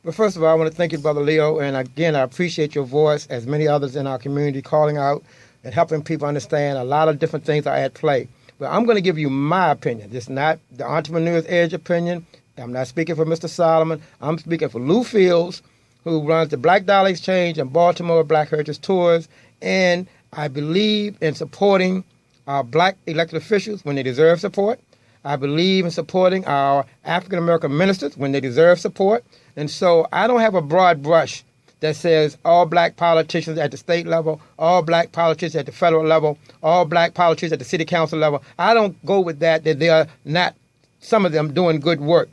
Well, first of all, I want to thank you, Brother Leo. And again, I appreciate your voice, as many others in our community, calling out and helping people understand a lot of different things are at play. But I'm going to give you my opinion. It's not the Entrepreneur's Edge opinion. I'm not speaking for Mr. Solomon. I'm speaking for Lou Fields, who runs the Black Dollar Exchange and Baltimore Black Heritage Tours. And I believe in supporting our black elected officials when they deserve support. I believe in supporting our African American ministers when they deserve support. And so I don't have a broad brush that says all black politicians at the state level, all black politicians at the federal level, all black politicians at the city council level. I don't go with that they are not, some of them, doing good work.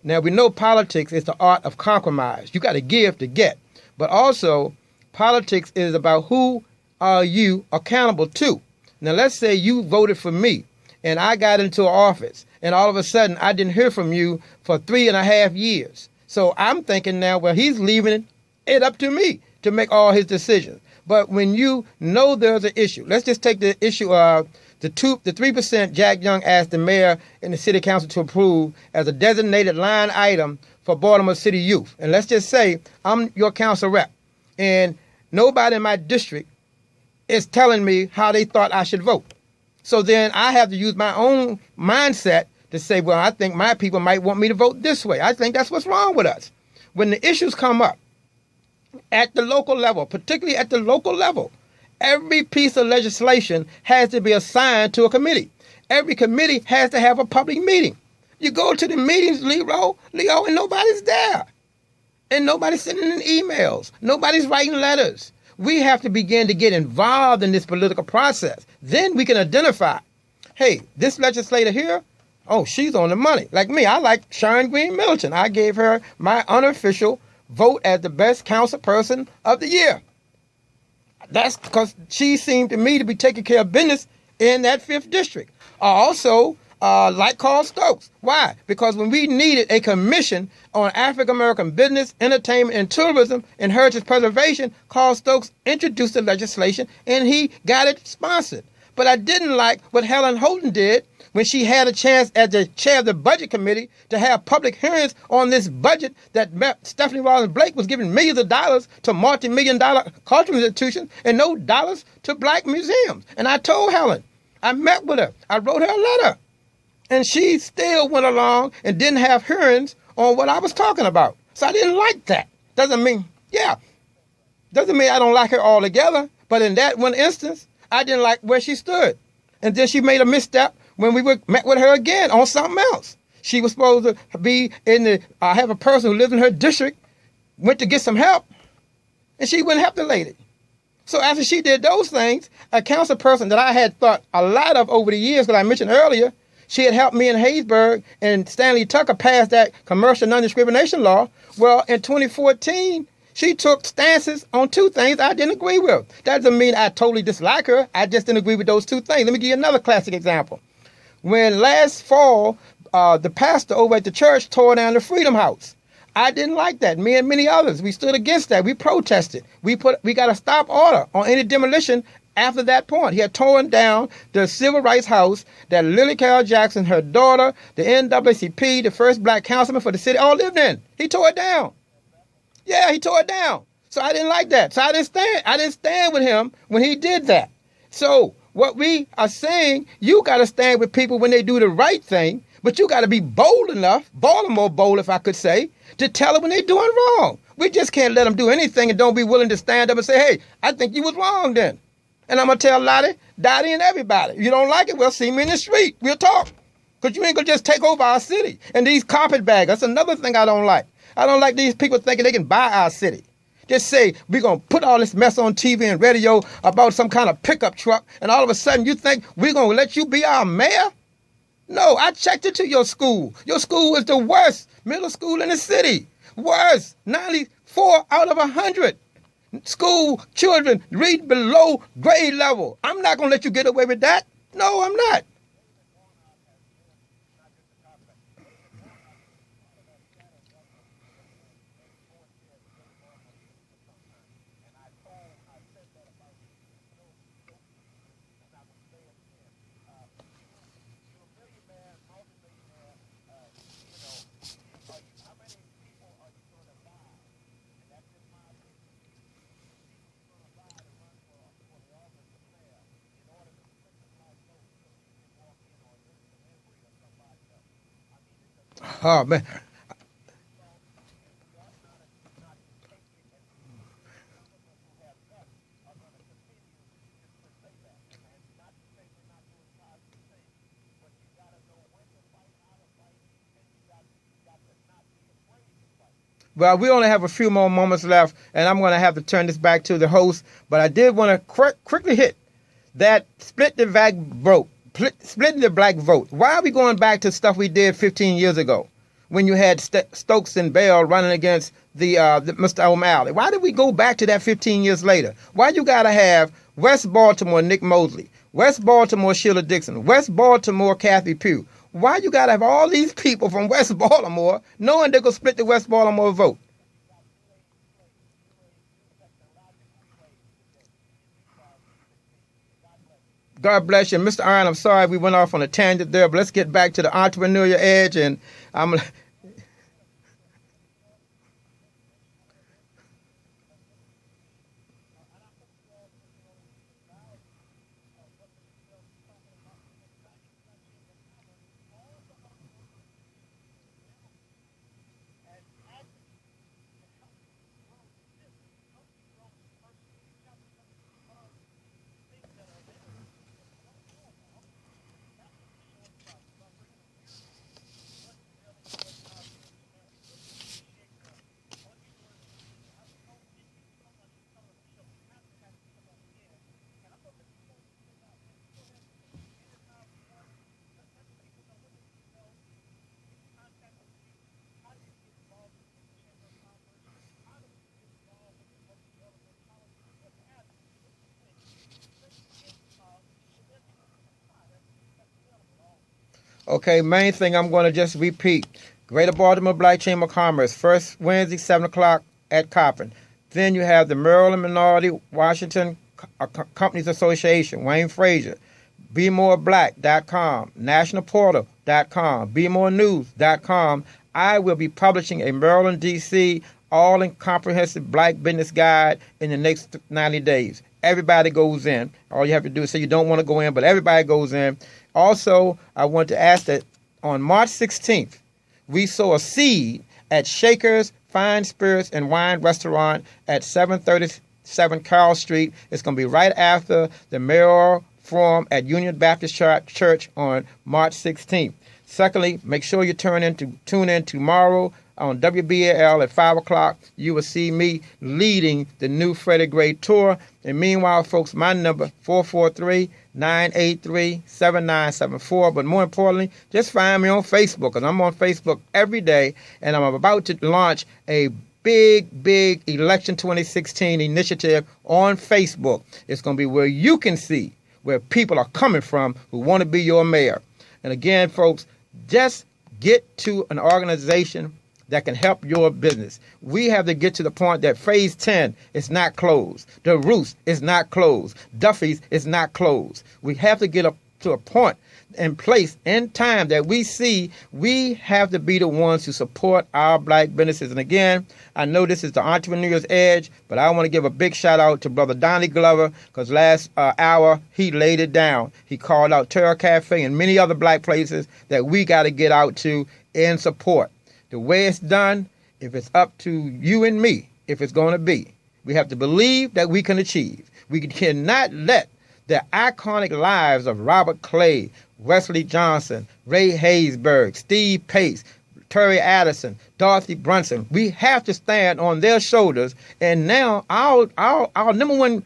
Now, we know politics is the art of compromise. You got to give to get. But also, politics is about who are you accountable to. Now, let's say you voted for me and I got into office and all of a sudden I didn't hear from you for 3.5 years. So I'm thinking now, well, he's leaving it up to me to make all his decisions. But when you know there's an issue, let's just take the issue of the 3% Jack Young asked the mayor and the city council to approve as a designated line item for Baltimore City youth. And let's just say I'm your council rep and nobody in my district is telling me how they thought I should vote. So then I have to use my own mindset to say, well, I think my people might want me to vote this way. I think that's what's wrong with us. When the issues come up at the local level, particularly at the local level, every piece of legislation has to be assigned to a committee. Every committee has to have a public meeting. You go to the meetings, Leo, and nobody's there. And nobody's sending in emails. Nobody's writing letters. We have to begin to get involved in this political process. Then we can identify, hey, this legislator here, oh, she's on the money. Like me, I like Sharon Green Middleton. I gave her my unofficial vote as the best council person of the year. That's because she seemed to me to be taking care of business in that 5th district. Also, like Carl Stokes. Why? Because when we needed a commission on African American business, entertainment, and tourism and heritage preservation, Carl Stokes introduced the legislation and he got it sponsored. But I didn't like what Helen Holden did when she had a chance as the chair of the budget committee to have public hearings on this budget that Stephanie Rawlins Blake was giving millions of dollars to multi-million-dollar cultural institutions and no dollars to black museums. And I told Helen, I met with her, I wrote her a letter, and she still went along and didn't have hearings on what I was talking about. So I didn't like that. Doesn't mean I don't like her altogether, but in that one instance, I didn't like where she stood. And then she made a misstep when we met with her again on something else. She was supposed to be have a person who lived in her district, went to get some help, and she wouldn't help the lady. So after she did those things, a council person that I had thought a lot of over the years that I mentioned earlier, she had helped me in Haysburg, and Stanley Tucker passed that commercial non-discrimination law. Well, in 2014, she took stances on 2 things I didn't agree with. That doesn't mean I totally dislike her. I just didn't agree with those 2 things. Let me give you another classic example. When last fall, the pastor over at the church tore down the Freedom House. I didn't like that. Me and many others, we stood against that. We protested. We got a stop order on any demolition after that point. He had torn down the civil rights house that Lily Carroll Jackson, her daughter, the NAACP, the first black councilman for the city, all lived in. He tore it down. Yeah, he tore it down. So I didn't like that. So I didn't stand with him when he did that. So what we are saying, you got to stand with people when they do the right thing, but you got to be bold enough, Baltimore bold, if I could say, to tell them when they're doing wrong. We just can't let them do anything and don't be willing to stand up and say, hey, I think you was wrong then. And I'm going to tell Lottie, Dottie, and everybody, if you don't like it, well, see me in the street. We'll talk. Because you ain't going to just take over our city. And these carpetbaggers, that's another thing I don't like. I don't like these people thinking they can buy our city. Just say, we're going to put all this mess on TV and radio about some kind of pickup truck, and all of a sudden you think we're going to let you be our mayor? No, I checked into your school. Your school is the worst middle school in the city. Worst. 94 out of 100. School children read below grade level. I'm not going to let you get away with that. No, I'm not. Oh man. Well, we only have a few more moments left, and I'm going to have to turn this back to the host. But I did want to quickly hit that splitting the black vote. Why are we going back to stuff we did 15 years ago when you had Stokes and Bell running against the Mr. O'Malley? Why did we go back to that 15 years later? Why you got to have West Baltimore Nick Mosley, West Baltimore Sheila Dixon, West Baltimore Kathy Pugh? Why you got to have all these people from West Baltimore knowing they're going to split the West Baltimore vote? God bless you. Mr. Iron, I'm sorry we went off on a tangent there, but let's get back to the entrepreneurial edge. And I'm okay. Main thing I'm going to just repeat: Greater Baltimore Black Chamber of Commerce, first Wednesday, 7 o'clock at Coppin. Then you have the Maryland Minority Washington Companies Association, Wayne Frazier, BeMoreBlack.com, NationalPortal.com, BeMoreNews.com. I will be publishing a Maryland, D.C. all-comprehensive black business guide in the next 90 days. Everybody goes in. All you have to do is say you don't want to go in, but everybody goes in. Also, I want to ask that on March 16th, we sow a seed at Shaker's Fine Spirits and Wine Restaurant at 737 Carroll Street. It's going to be right after the mayoral forum at Union Baptist Church on March 16th. Secondly, make sure you tune in tomorrow on WBAL at 5 o'clock. You will see me leading the new Freddie Gray Tour. And meanwhile, folks, my number, 443-983-7974. But more importantly, just find me on Facebook, because I'm on Facebook every day, and I'm about to launch a big Election 2016 initiative on Facebook. It's going to be where you can see where people are coming from who want to be your mayor. And again, folks, just get to an organization that can help your business. We have to get to the point that Phase 10 is not closed. The Roost is not closed. Duffy's is not closed. We have to get up to a point in place in time that we see we have to be the ones who support our black businesses. And again, I know this is the Entrepreneur's Edge, but I want to give a big shout out to Brother Donnie Glover, because last hour he laid it down. He called out Terra Cafe and many other black places that we got to get out to in support. The way it's done, if it's up to you and me, if it's going to be, we have to believe that we can achieve. We cannot let the iconic lives of Robert Clay, Wesley Johnson, Ray Haysburg, Steve Pace, Terry Addison, Dorothy Brunson, we have to stand on their shoulders. And now our number one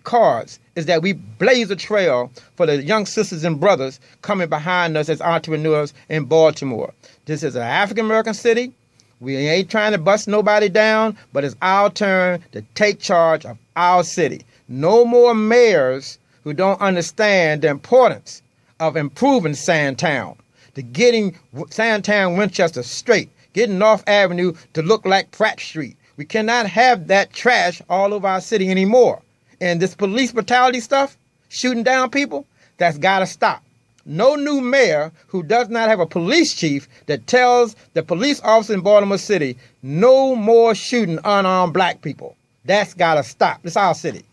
cause is that we blaze a trail for the young sisters and brothers coming behind us as entrepreneurs in Baltimore. This is an African-American city. We ain't trying to bust nobody down, but it's our turn to take charge of our city. No more mayors who don't understand the importance of improving Sandtown, to getting Sandtown Winchester straight, getting North Avenue to look like Pratt Street. We cannot have that trash all over our city anymore. And this police brutality stuff, shooting down people, that's got to stop. No new mayor who does not have a police chief that tells the police officer in Baltimore City, no more shooting unarmed black people. That's got to stop. It's our city.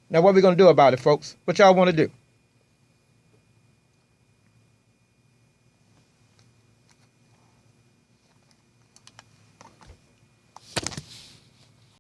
Now, what are we going to do about it, folks? What y'all want to do?